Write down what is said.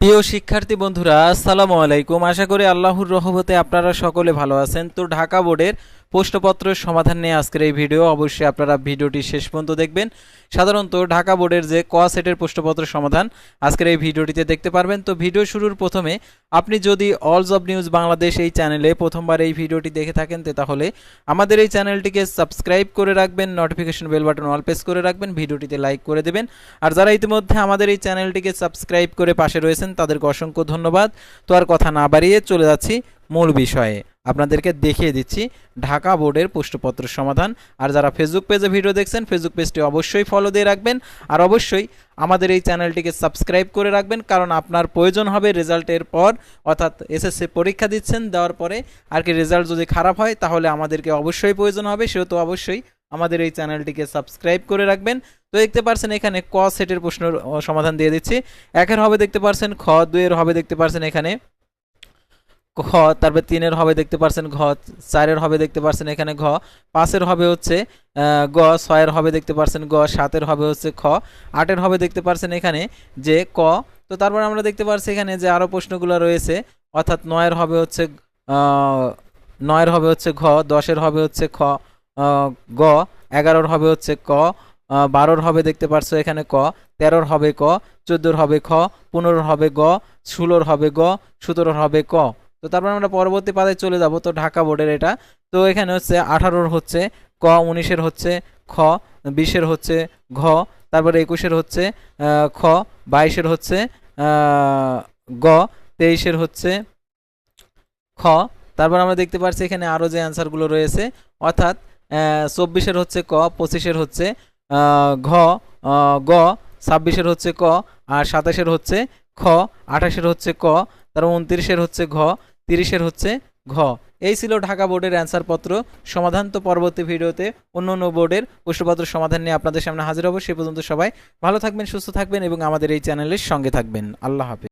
প্রিয় শিক্ষার্থী বন্ধুরা, আসসালামু আলাইকুম। আশা করি আল্লাহর রহমতে আপনারা সকলে ভালো আছেন। তো ঢাকা বোর্ডের প্রশ্নপত্রের সমাধান নিয়ে আজকের এই ভিডিও। অবশ্যই আপনারা ভিডিওটি শেষ পর্যন্ত দেখবেন। সাধারণত ঢাকা বোর্ডের যে ক সেটের প্রশ্নপত্রের সমাধান আজকের এই ভিডিওটিতে দেখতে পারবেন। তো ভিডিও শুরুর প্রথমে আপনি যদি অল জব নিউজ বাংলাদেশ এই চ্যানেলে প্রথমবার এই ভিডিওটি দেখে থাকেন তাহলে আমাদের এই চ্যানেলটিকে সাবস্ক্রাইব করে রাখবেন, notification bell button all press করে রাখবেন, ভিডিওটিতে লাইক করে দেবেন। আর যারা ইতিমধ্যে আমাদের এই চ্যানেলটিকে সাবস্ক্রাইব করে পাশে রয়েছেন তাদেরকে অসংখ্য ধন্যবাদ। তো আর কথা না বাড়িয়ে চলে যাচ্ছি মূল বিষয়ে। আপনাদেরকে দেখিয়ে দিচ্ছি ঢাকা বোর্ডের প্রশ্নপত্রের সমাধান। আর যারা ফেসবুক পেজে ভিডিও দেখছেন ফেসবুক পেজটি অবশ্যই ফলো দিয়ে রাখবেন, আর অবশ্যই আমাদের এই চ্যানেলটিকে সাবস্ক্রাইব করে রাখবেন, কারণ আপনার প্রয়োজন হবে রেজাল্টের পর, অর্থাৎ এসএসসি পরীক্ষা দিচ্ছেন, দেওয়ার পরে আর কি রেজাল্ট যদি খারাপ হয় তাহলে আমাদেরকে অবশ্যই প্রয়োজন হবে, সেহেতু অবশ্যই আমাদের এই চ্যানেলটিকে সাবস্ক্রাইব করে রাখবেন। তো দেখতে পারছেন এখানে ক সেটের প্রশ্নের সমাধান দিয়ে দিচ্ছি। একের হবে দেখতে পারছেন খ, দুইয়ের হবে দেখতে পারছেন এখানে খ, তারপর তিনের হবে দেখতে পারছেন ঘ, চারের হবে দেখতে পারছেন এখানে ঘ, পাঁচের হবে হচ্ছে গ, ছয়ের হবে দেখতে পারছেন গ, সাতের হবে হচ্ছে খ, আটের হবে দেখতে পারছেন এখানে যে ক। তো তারপর আমরা দেখতে পারছি এখানে যে আরও প্রশ্নগুলো রয়েছে, অর্থাৎ নয়ের হবে হচ্ছে ঘ, দশের হবে হচ্ছে খ, গ, 11-র হবে হচ্ছে ক, 12-র হবে দেখতে পারছো এখানে ক, 13-র হবে ক, 14-র হবে খ, 15-র হবে গ, 16-র হবে গ, 17-র হবে ক। তো তারপর আমরা পরবর্তী পাতায় চলে যাব। তো ঢাকা বোর্ডের এটা, তো এখানে হচ্ছে 18-র হচ্ছে ক, 19-এর হচ্ছে খ, 20-এর হচ্ছে ঘ, তারপরে 21-এর হচ্ছে খ, 22-এর হচ্ছে গ, 23-এর হচ্ছে খ। তারপর আমরা দেখতে পাচ্ছি এখানে আরও যে অ্যান্সারগুলো রয়েছে, অর্থাৎ 24-এর হচ্ছে ক, 25-এর হচ্ছে ঘ, গ, 26-এর হচ্ছে ক, আর 27-এর হচ্ছে খ, 28-এর হচ্ছে ক, তারপর 29-এর হচ্ছে ঘ, 30-এর হচ্ছে ঘ। এই ছিল ঢাকা বোর্ডের অ্যান্সারপত্র সমাধান। তো পরবর্তী ভিডিওতে অন্য অন্য বোর্ডের প্রশ্নপত্র সমাধান নিয়ে আপনাদের সামনে হাজির হব। সে পর্যন্ত সবাই ভালো থাকবেন, সুস্থ থাকবেন এবং আমাদের এই চ্যানেলের সঙ্গে থাকবেন। আল্লাহ হাফেজ।